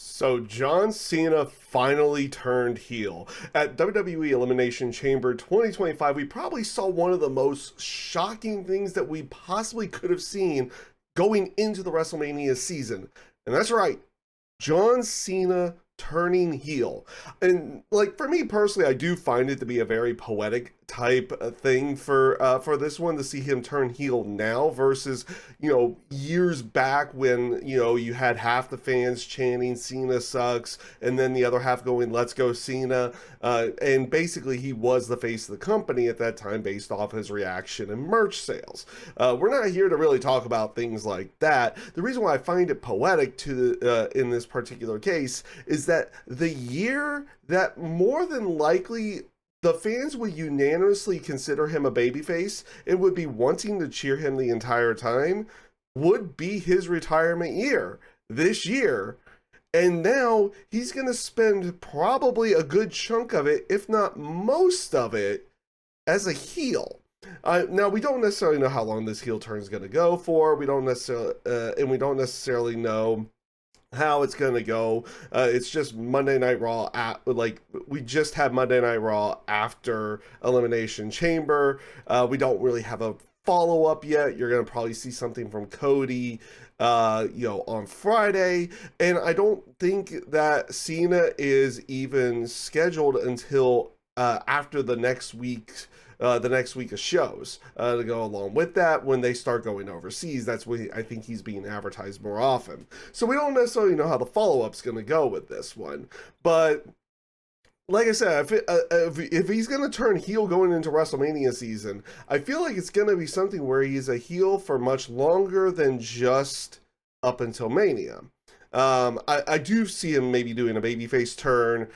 So John Cena finally turned heel. At WWE Elimination Chamber 2025, we probably saw one of the most shocking things that we possibly could have seen going into the WrestleMania season. And that's right, John Cena turning heel. And like for me personally, I do find it to be a very poetic type of thing for this one to see him turn heel now versus years back when you had half the fans chanting Cena sucks and then the other half going let's go Cena, and basically he was the face of the company at that time based off his reaction and merch sales. We're not here to really talk about things like that. The reason why I find it poetic in this particular case is that the year that more than likely the fans would unanimously consider him a babyface and would be wanting to cheer him the entire time would be his retirement year this year. And now he's going to spend probably a good chunk of it, if not most of it, as a heel. Now we don't necessarily know how long this heel turn is going to go for. We don't necessarily know how it's gonna go. It's just Monday Night Raw. We just had Monday Night Raw after Elimination Chamber. We don't really have a follow up yet. You're gonna probably see something from Cody, on Friday, and I don't think that Cena is even scheduled until after the next week of shows to go along with that. When they start going overseas, that's when I think he's being advertised more often. So we don't necessarily know how the follow-up's going to go with this one. But like I said, if he's going to turn heel going into WrestleMania season, I feel like it's going to be something where he's a heel for much longer than just up until Mania. I do see him maybe doing a babyface turn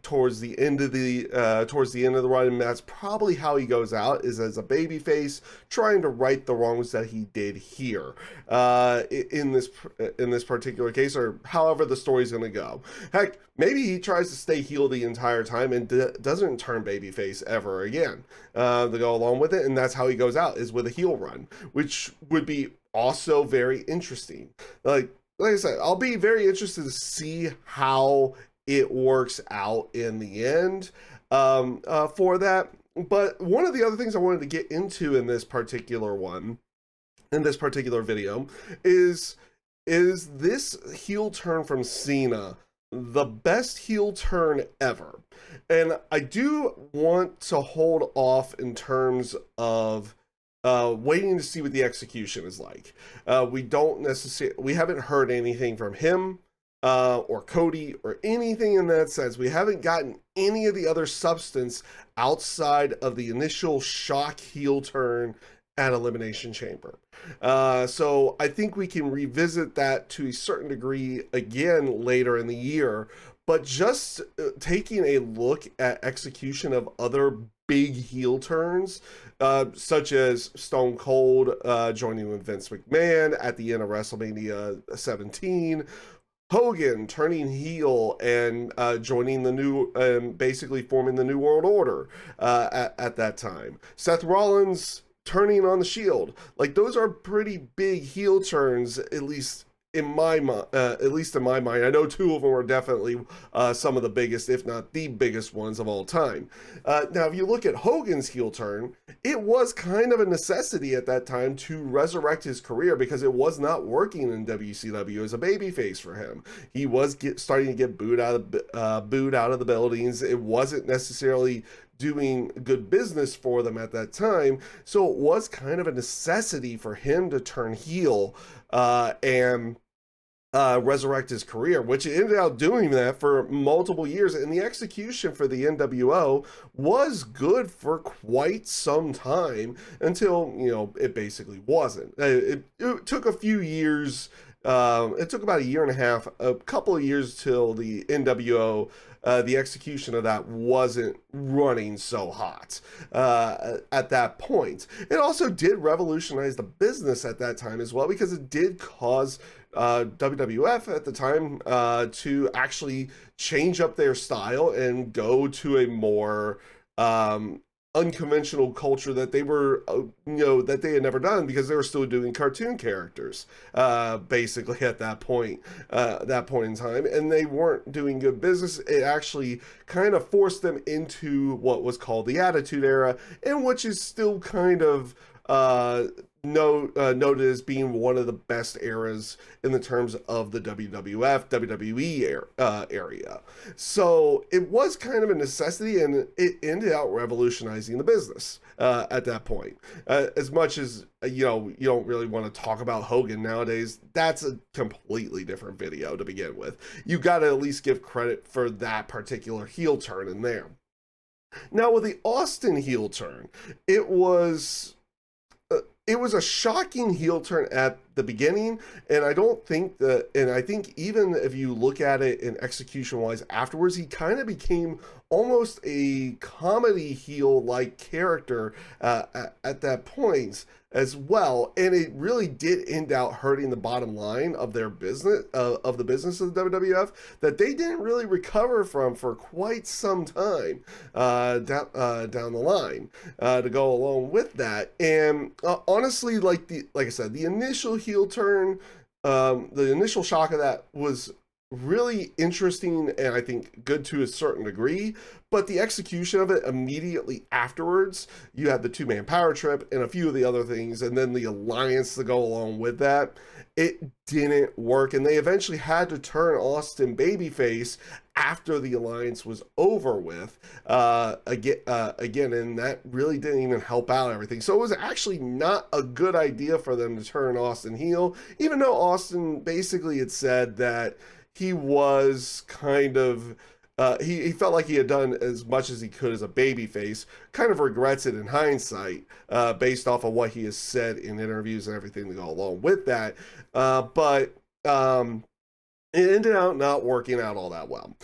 towards the end of the run, and that's probably how he goes out, is as a babyface trying to right the wrongs that he did here in this particular case, or however the story's going to go. Heck, maybe he tries to stay heel the entire time and doesn't turn babyface ever again to go along with it, and that's how he goes out, is with a heel run, which would be also very interesting. Like I said, I'll be very interested to see how it works out in the end for that. But one of the other things I wanted to get into in this particular video, is this heel turn from Cena the best heel turn ever? And I do want to hold off in terms of waiting to see what the execution is like. We haven't heard anything from him or Cody or anything in that sense. We haven't gotten any of the other substance outside of the initial shock heel turn at Elimination Chamber. So I think we can revisit that to a certain degree again later in the year. But just taking a look at execution of other big heel turns, such as Stone Cold joining with Vince McMahon at the end of WrestleMania 17, Hogan turning heel and joining the new, basically forming the New World Order at that time. Seth Rollins turning on the Shield. Like, those are pretty big heel turns, at least in my mind. I know two of them are definitely some of the biggest, if not the biggest ones of all time. Now, if you look at Hogan's heel turn, it was kind of a necessity at that time to resurrect his career because it was not working in WCW as a babyface for him. He was starting to get booed out of the buildings. It wasn't necessarily doing good business for them at that time, so it was kind of a necessity for him to turn heel and resurrect his career, which it ended up doing that for multiple years. And the execution for the NWO was good for quite some time until, it basically wasn't. It took a few years. It took about a year and a half, a couple of years till the NWO, the execution of that wasn't running so hot at that point. It also did revolutionize the business at that time as well, because it did cause WWF at the time to actually change up their style and go to a more unconventional culture that they were, that they had never done because they were still doing cartoon characters, basically that point in time, and they weren't doing good business. It actually kind of forced them into what was called the Attitude Era, and which is still kind of noted as being one of the best eras in the terms of the WWF, WWE area. So it was kind of a necessity, and it ended out revolutionizing the business at that point. As much as you don't really want to talk about Hogan nowadays. That's a completely different video to begin with. You got to at least give credit for that particular heel turn in there. Now with the Austin heel turn, it was it was a shocking heel turn at the beginning, and I don't think that, and I think even if you look at it in execution wise afterwards, he kind of became almost a comedy heel like character at that point as well, and it really did end out hurting the bottom line of their business, of the business of the WWF, that they didn't really recover from for quite some time down the line to go along with that. And honestly, like I said, the initial heel turn, the initial shock of that was really interesting and I think good to a certain degree, but the execution of it immediately afterwards, you had the two-man power trip and a few of the other things, and then the alliance to go along with that, it didn't work, and they eventually had to turn Austin babyface after the alliance was over with again, and that really didn't even help out everything. So it was actually not a good idea for them to turn Austin heel, even though Austin basically had said that he was kind of he felt like he had done as much as he could as a babyface. Kind of regrets it in hindsight, based off of what he has said in interviews and everything to go along with that. But it ended out not working out all that well.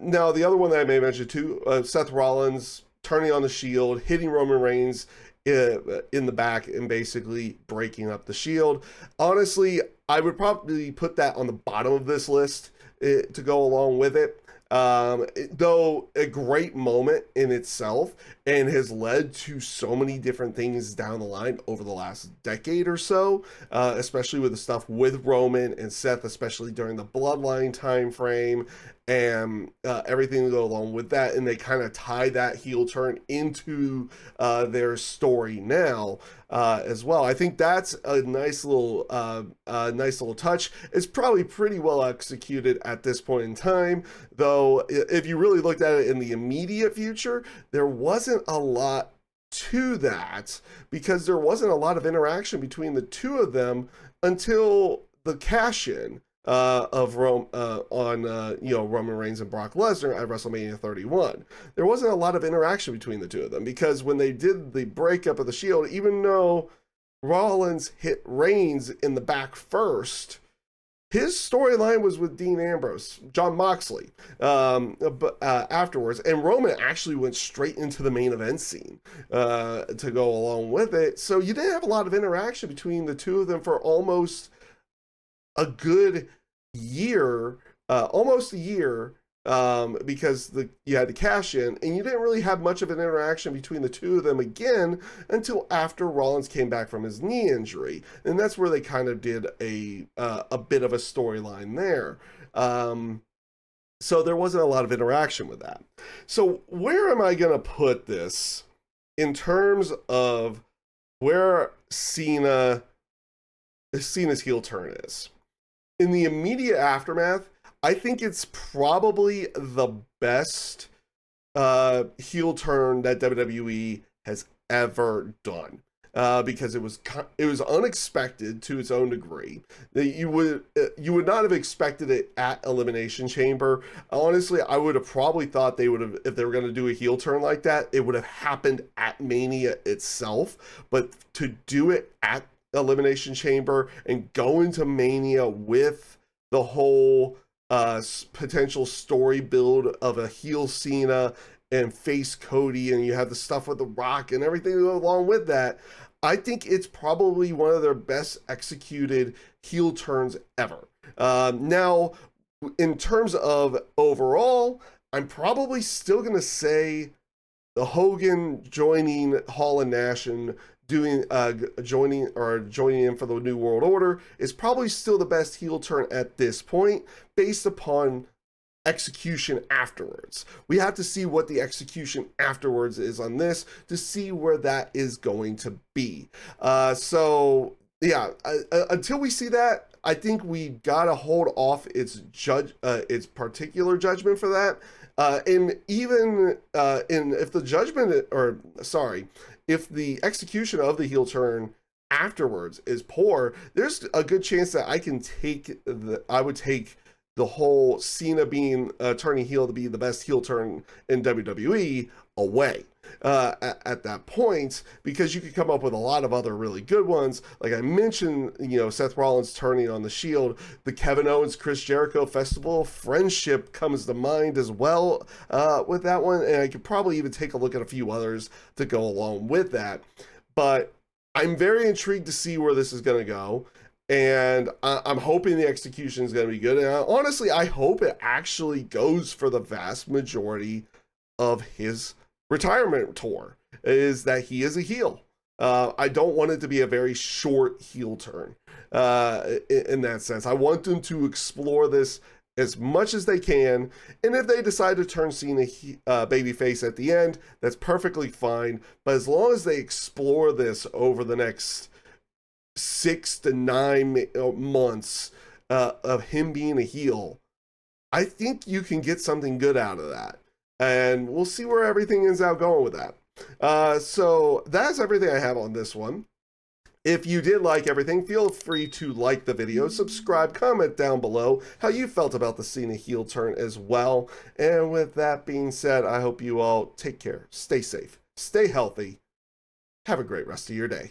Now, the other one that I may mention too, Seth Rollins turning on the Shield, hitting Roman Reigns in the back and basically breaking up the Shield. Honestly, I would probably put that on the bottom of this list to go along with it. Though a great moment in itself and has led to so many different things down the line over the last decade or so, especially with the stuff with Roman and Seth, especially during the Bloodline time frame and everything to go along with that, and they kind of tie that heel turn into their story now as well. I think that's a nice little touch. It's probably pretty well executed at this point in time, though if you really looked at it in the immediate future, there wasn't a lot to that because there wasn't a lot of interaction between the two of them until the cash-in of Roman Reigns and Brock Lesnar at WrestleMania 31. There wasn't a lot of interaction between the two of them because when they did the breakup of the Shield, even though Rollins hit Reigns in the back first, his storyline was with Dean Ambrose, Jon Moxley, but afterwards, and Roman actually went straight into the main event scene to go along with it. So you didn't have a lot of interaction between the two of them for almost a good year, almost a year, because you had the cash in, and you didn't really have much of an interaction between the two of them again until after Rollins came back from his knee injury, and that's where they kind of did a bit of a storyline there. So there wasn't a lot of interaction with that. So where am I going to put this in terms of where Cena's heel turn is? In the immediate aftermath, I think it's probably the best heel turn that WWE has ever done, because it was unexpected to its own degree. You would not have expected it at Elimination Chamber. Honestly, I would have probably thought they would have, if they were going to do a heel turn like that, it would have happened at Mania itself. But to do it at Elimination Chamber and go into Mania with the whole potential story build of a heel Cena and face Cody, and you have the stuff with The Rock and everything along with that, I think it's probably one of their best executed heel turns ever. Now, in terms of overall, I'm probably still going to say the Hogan joining Hall and Nash and doing joining in for the New World Order is probably still the best heel turn at this point, based upon execution afterwards. We have to see what the execution afterwards is on this to see where that is going to be. So yeah, until we see that, I think we gotta hold off its particular judgment for that. And even if the judgment, or sorry, if the execution of the heel turn afterwards is poor, there's a good chance that I would take the whole Cena being turning heel to be the best heel turn in WWE away at that point, because you could come up with a lot of other really good ones. Like I mentioned, Seth Rollins turning on the Shield, the Kevin Owens Chris Jericho Festival of Friendship comes to mind as well with that one, and I could probably even take a look at a few others to go along with that. But I'm very intrigued to see where this is going to go. And I'm hoping the execution is going to be good. And honestly, I hope it actually goes for the vast majority of his retirement tour, is that he is a heel. I don't want it to be a very short heel turn in that sense. I want them to explore this as much as they can. And if they decide to turn Cena babyface at the end, that's perfectly fine. But as long as they explore this over the next 6 to 9 months of him being a heel, I think you can get something good out of that. And we'll see where everything ends out going with that. So that's everything I have on this one. If you did like everything, feel free to like the video, subscribe, comment down below how you felt about the Cena heel turn as well. And with that being said, I hope you all take care, stay safe, stay healthy, have a great rest of your day.